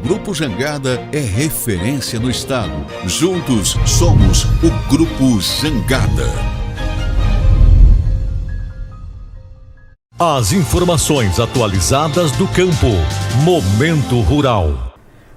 Grupo Jangada é referência no estado. Juntos somos o Grupo Jangada. As informações atualizadas do campo. Momento Rural.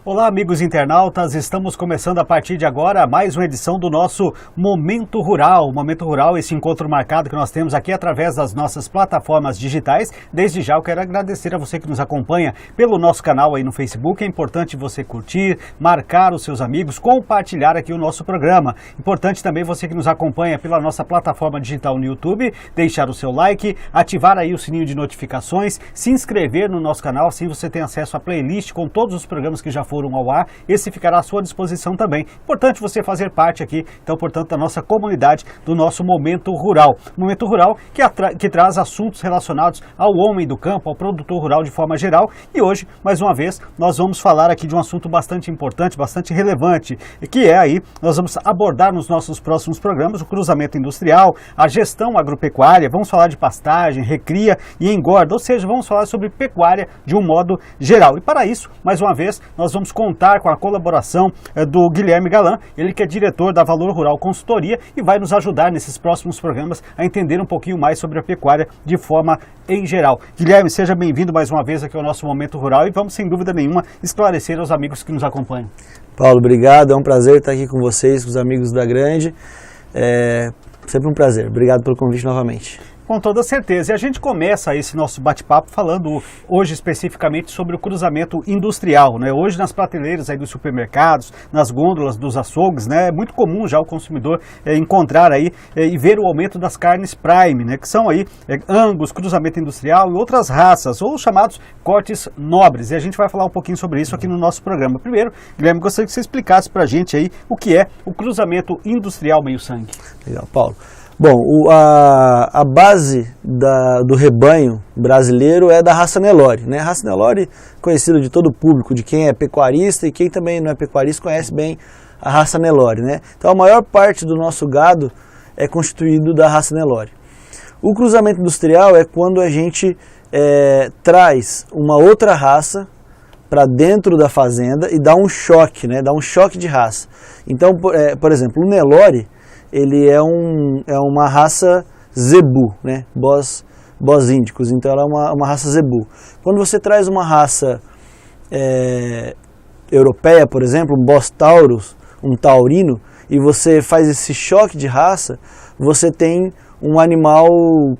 Olá, amigos internautas, estamos começando a partir de agora mais uma edição do nosso Momento Rural. Momento Rural, esse encontro marcado que nós temos aqui através das nossas plataformas digitais. Desde já eu quero agradecer a você que nos acompanha pelo nosso canal aí no Facebook. É importante você curtir, marcar os seus amigos, compartilhar aqui o nosso programa. Importante também você que nos acompanha pela nossa plataforma digital no YouTube, deixar o seu like, ativar aí o sininho de notificações, se inscrever no nosso canal, assim você tem acesso à playlist com todos os programas que já foram ao ar, esse ficará à sua disposição também. Importante você fazer parte aqui, então, portanto, da nossa comunidade, do nosso Momento Rural. Momento Rural que traz assuntos relacionados ao homem do campo, ao produtor rural de forma geral. E hoje, mais uma vez, nós vamos falar aqui de um assunto bastante importante, bastante relevante, que é aí, nós vamos abordar nos nossos próximos programas o cruzamento industrial, a gestão agropecuária, vamos falar de pastagem, recria e engorda, ou seja, vamos falar sobre pecuária de um modo geral. E para isso, mais uma vez, nós vamos contar com a colaboração do Guilherme Galan, ele que é diretor da Valor Rural Consultoria e vai nos ajudar nesses próximos programas a entender um pouquinho mais sobre a pecuária de forma em geral. Guilherme, seja bem-vindo mais uma vez aqui ao nosso Momento Rural e vamos, sem dúvida nenhuma, esclarecer aos amigos que nos acompanham. Paulo, obrigado, é um prazer estar aqui com vocês, com os amigos da Grande, sempre um prazer, obrigado pelo convite novamente. Com toda certeza. E a gente começa esse nosso bate-papo falando hoje especificamente sobre o cruzamento industrial, né? Hoje nas prateleiras aí dos supermercados, nas gôndolas dos açougues, né? É muito comum já o consumidor encontrar aí e ver o aumento das carnes Prime, né? Que são aí Angus, cruzamento industrial e outras raças, ou chamados cortes nobres. E a gente vai falar um pouquinho sobre isso aqui no nosso programa. Primeiro, Guilherme, gostaria que você explicasse pra gente aí o que é o cruzamento industrial meio-sangue. Legal, Paulo. Bom, a base do rebanho brasileiro é da raça Nelore, né? A raça Nelore, conhecida de todo o público, de quem é pecuarista e quem também não é pecuarista conhece bem a raça Nelore, né? Então a maior parte do nosso gado é constituído da raça Nelore. O cruzamento industrial é quando a gente traz uma outra raça para dentro da fazenda e dá um choque, né? Dá um choque de raça. Então, por exemplo, o Nelore, ele é uma raça zebu, né? Bós índicos, então ela é uma raça zebu. Quando você traz uma raça europeia, por exemplo, um Bos taurus, um taurino, e você faz esse choque de raça, você tem um animal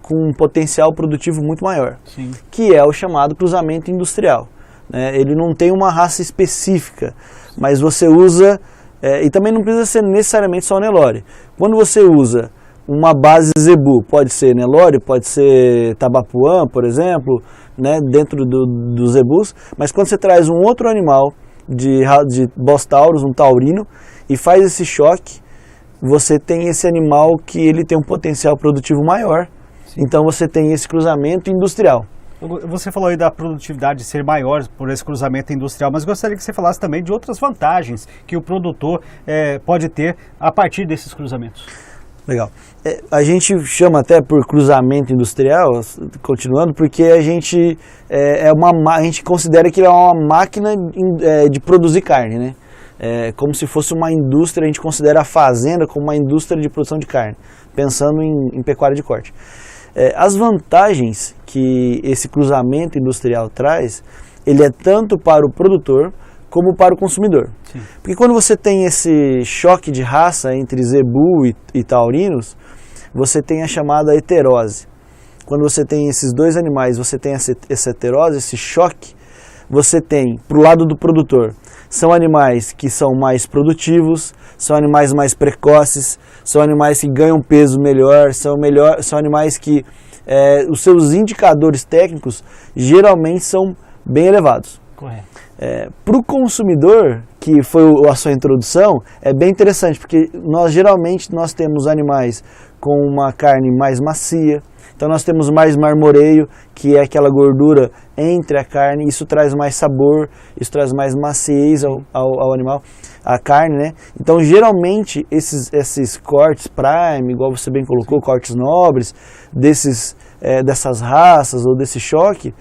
com um potencial produtivo muito maior. Sim. Que é o chamado cruzamento industrial, né? Ele não tem uma raça específica, mas você usa... e também não precisa ser necessariamente só Nelore. Quando você usa uma base zebu, pode ser Nelore, pode ser Tabapuã, por exemplo, né, dentro dos zebus, mas quando você traz um outro animal de Bos taurus, um taurino, e faz esse choque, você tem esse animal que ele tem um potencial produtivo maior. Sim. Então você tem esse cruzamento industrial. Você falou aí da produtividade ser maior por esse cruzamento industrial, mas gostaria que você falasse também de outras vantagens que o produtor pode ter a partir desses cruzamentos. Legal. A gente chama até por cruzamento industrial, continuando, porque a gente considera que ele é uma máquina de produzir carne, né? Como se fosse uma indústria, a gente considera a fazenda como uma indústria de produção de carne, pensando em pecuária de corte. As vantagens que esse cruzamento industrial traz, ele é tanto para o produtor como para o consumidor. Sim. Porque quando você tem esse choque de raça entre zebu e taurinos, você tem a chamada heterose. Quando você tem esses dois animais, você tem essa heterose, esse choque, você tem, para o lado do produtor, são animais que são mais produtivos, são animais mais precoces, são animais que ganham peso melhor, são animais que os seus indicadores técnicos geralmente são bem elevados. Correto. Para o consumidor, que foi a sua introdução, é bem interessante, porque geralmente nós temos animais com uma carne mais macia. Então nós temos mais marmoreio, que é aquela gordura entre a carne, isso traz mais sabor, isso traz mais maciez ao animal, a carne, né? Então geralmente esses cortes prime, igual você bem colocou, cortes nobres, dessas raças ou desse choque,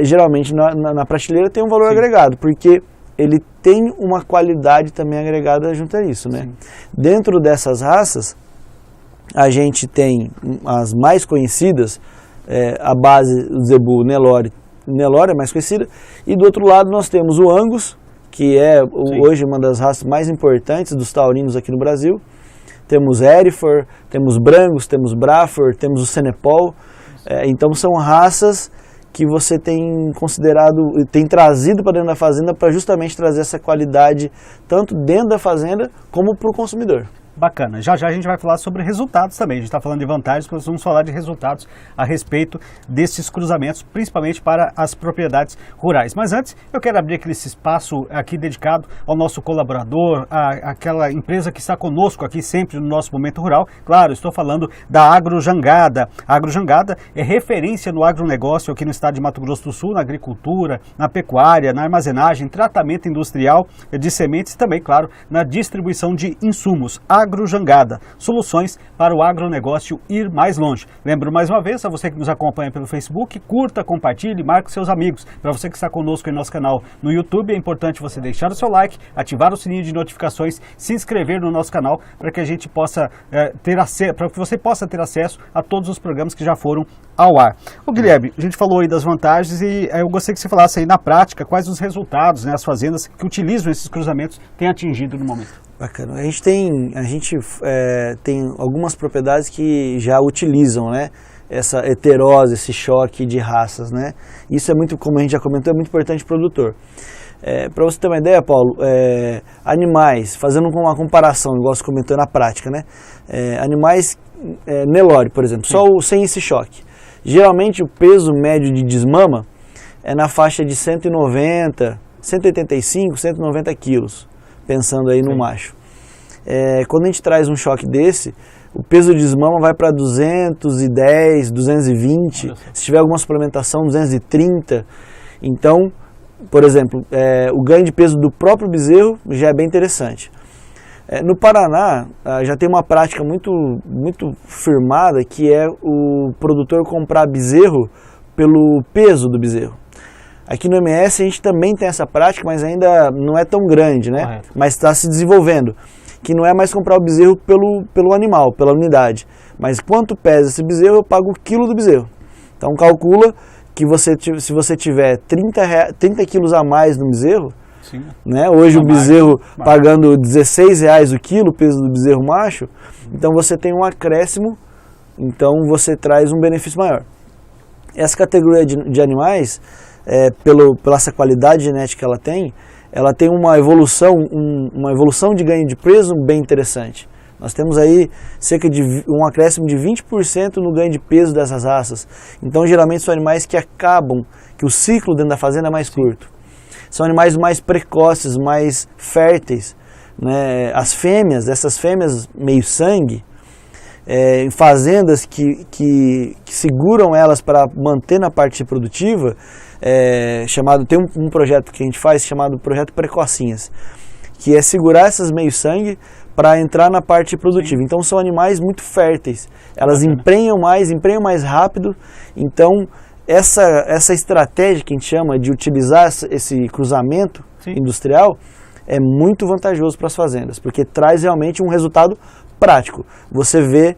geralmente na prateleira tem um valor agregado, porque ele tem uma qualidade também agregada junto a isso, né? Dentro dessas raças, a gente tem as mais conhecidas, a base do zebu Nelore é mais conhecida, e do outro lado nós temos o Angus, que é hoje uma das raças mais importantes dos taurinos aqui no Brasil. Temos Hereford, temos Brangus, temos Braford, temos o Senepol. Então são raças que você tem considerado, tem trazido para dentro da fazenda para justamente trazer essa qualidade tanto dentro da fazenda como para o consumidor. Bacana. Já já a gente vai falar sobre resultados também. A gente está falando de vantagens, mas vamos falar de resultados a respeito desses cruzamentos, principalmente para as propriedades rurais. Mas antes, eu quero abrir aquele espaço aqui dedicado ao nosso colaborador, àquela empresa que está conosco aqui sempre no nosso Momento Rural. Claro, estou falando da AgroJangada. A AgroJangada é referência no agronegócio aqui no estado de Mato Grosso do Sul, na agricultura, na pecuária, na armazenagem, tratamento industrial de sementes e também, claro, na distribuição de insumos. AgroJangada, soluções para o agronegócio ir mais longe. Lembro mais uma vez a você que nos acompanha pelo Facebook, curta, compartilhe, marque seus amigos. Para você que está conosco em nosso canal no YouTube, é importante você deixar o seu like, ativar o sininho de notificações, se inscrever no nosso canal para que a gente possa para que você possa ter acesso a todos os programas que já foram ao ar. O Guilherme, a gente falou aí das vantagens e eu gostaria que você falasse aí na prática quais os resultados, né, as fazendas que utilizam esses cruzamentos têm atingido no momento. Bacana. A gente tem algumas propriedades que já utilizam, né, essa heterose, esse choque de raças, né? Isso é muito, como a gente já comentou, é muito importante para o produtor. Para você ter uma ideia, Paulo, animais, fazendo uma comparação, igual você comentou na prática, né? Animais Nelore, por exemplo, sem esse choque. Geralmente o peso médio de desmama é na faixa de 190, 185, 190 quilos. Pensando aí no macho. Quando a gente traz um choque desse, o peso de desmama vai para 210, 220, se tiver alguma suplementação, 230. Então, por exemplo, o ganho de peso do próprio bezerro já é bem interessante. No Paraná, já tem uma prática muito firmada, que é o produtor comprar bezerro pelo peso do bezerro. Aqui no MS a gente também tem essa prática, mas ainda não é tão grande, né? Correto. Mas está se desenvolvendo. Que não é mais comprar o bezerro pelo animal, pela unidade. Mas quanto pesa esse bezerro, eu pago o quilo do bezerro. Então calcula que se você tiver 30 quilos a mais no bezerro, sim, né? Hoje o bezerro pagando R$16 o quilo, o peso do bezerro macho, então você tem um acréscimo, então você traz um benefício maior. Essa categoria de animais, pela essa qualidade genética que ela tem uma evolução de ganho de peso bem interessante. Nós temos aí cerca de um acréscimo de 20% no ganho de peso dessas raças. Então geralmente são animais que o ciclo dentro da fazenda é mais curto. São animais mais precoces, mais férteis, né? Essas fêmeas meio sangue, em fazendas que seguram elas para manter na parte reprodutiva, tem um projeto que a gente faz chamado Projeto Precocinhas, que é segurar essas meio-sangue para entrar na parte produtiva. Então são animais muito férteis, elas emprenham mais rápido. Então essa estratégia que a gente chama de utilizar esse cruzamento industrial é muito vantajoso para as fazendas, porque traz realmente um resultado prático. Você vê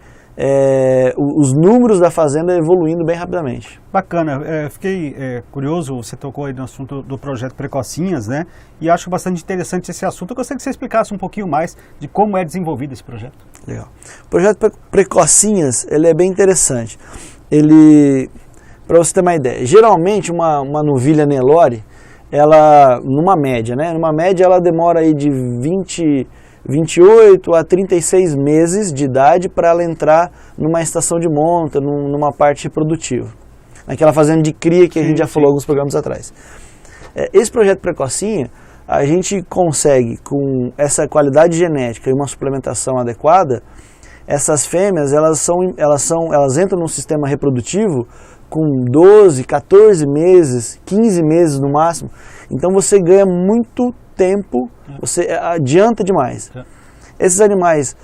os números da fazenda evoluindo bem rapidamente. Bacana, fiquei curioso, você tocou aí no assunto do projeto Precocinhas, né? E acho bastante interessante esse assunto. Eu gostaria que você explicasse um pouquinho mais de como é desenvolvido esse projeto. Legal. O projeto Precocinhas, ele é bem interessante. Para você ter uma ideia, geralmente uma novilha Nelore, ela, numa média, ela demora aí de 28 a 36 meses de idade para ela entrar numa estação de monta, numa parte reprodutiva. Naquela fazenda de cria que a gente já falou alguns programas atrás. Esse projeto Precocinha, a gente consegue, com essa qualidade genética e uma suplementação adequada, essas fêmeas elas entram num sistema reprodutivo com 12, 14 meses, 15 meses no máximo. Então você ganha muito tempo, você adianta demais. Esses animais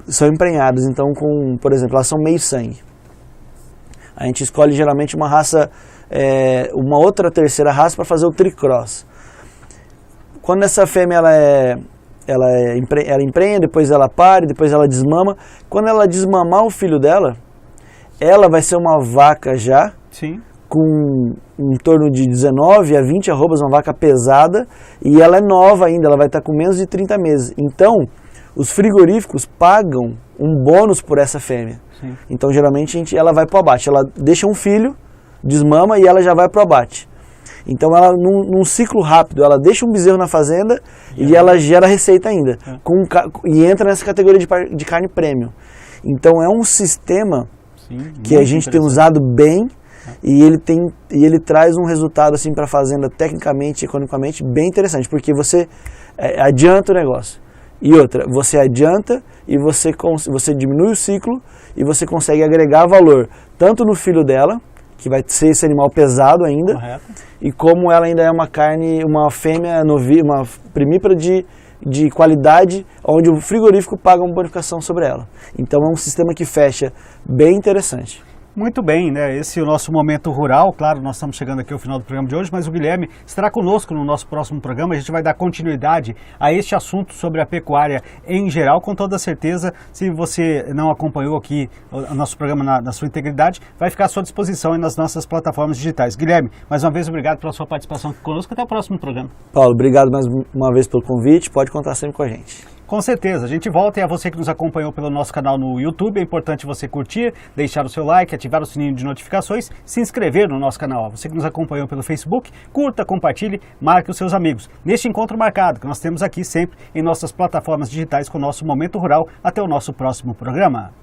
são emprenhados, então, por exemplo, elas são meio sangue. A gente escolhe geralmente uma raça, uma outra terceira raça para fazer o tricross. Quando essa fêmea ela emprenha, depois ela pare, depois ela desmama. Quando ela desmamar o filho dela, ela vai ser uma vaca já, Sim. com em torno de 19 a 20 arrobas, uma vaca pesada, e ela é nova ainda, ela vai estar com menos de 30 meses. Então, os frigoríficos pagam um bônus por essa fêmea. Sim. Então, geralmente, ela vai para o abate. Ela deixa um filho, desmama e ela já vai para o abate. Então, ela num ciclo rápido, ela deixa um bezerro na fazenda e ela gera receita ainda. E entra nessa categoria de carne premium. Então, é um sistema que a gente tem usado bem. E ele traz um resultado assim para a fazenda tecnicamente, economicamente bem interessante, porque você adianta o negócio. E outra, você adianta e você diminui o ciclo e você consegue agregar valor tanto no filho dela, que vai ser esse animal pesado ainda, correto, e como ela ainda é uma carne, uma fêmea uma primípara de qualidade, onde o frigorífico paga uma bonificação sobre ela. Então é um sistema que fecha bem interessante. Muito bem, né? Esse é o nosso Momento Rural. Claro, nós estamos chegando aqui ao final do programa de hoje, mas o Guilherme estará conosco no nosso próximo programa. A gente vai dar continuidade a este assunto sobre a pecuária em geral. Com toda certeza, se você não acompanhou aqui o nosso programa na sua integridade, vai ficar à sua disposição aí nas nossas plataformas digitais. Guilherme, mais uma vez, obrigado pela sua participação aqui conosco. Até o próximo programa. Paulo, obrigado mais uma vez pelo convite. Pode contar sempre com a gente. Com certeza, a gente volta, e a você que nos acompanhou pelo nosso canal no YouTube, é importante você curtir, deixar o seu like, ativar o sininho de notificações, se inscrever no nosso canal. Você que nos acompanhou pelo Facebook, curta, compartilhe, marque os seus amigos. Neste encontro marcado que nós temos aqui sempre em nossas plataformas digitais com o nosso Momento Rural, até o nosso próximo programa.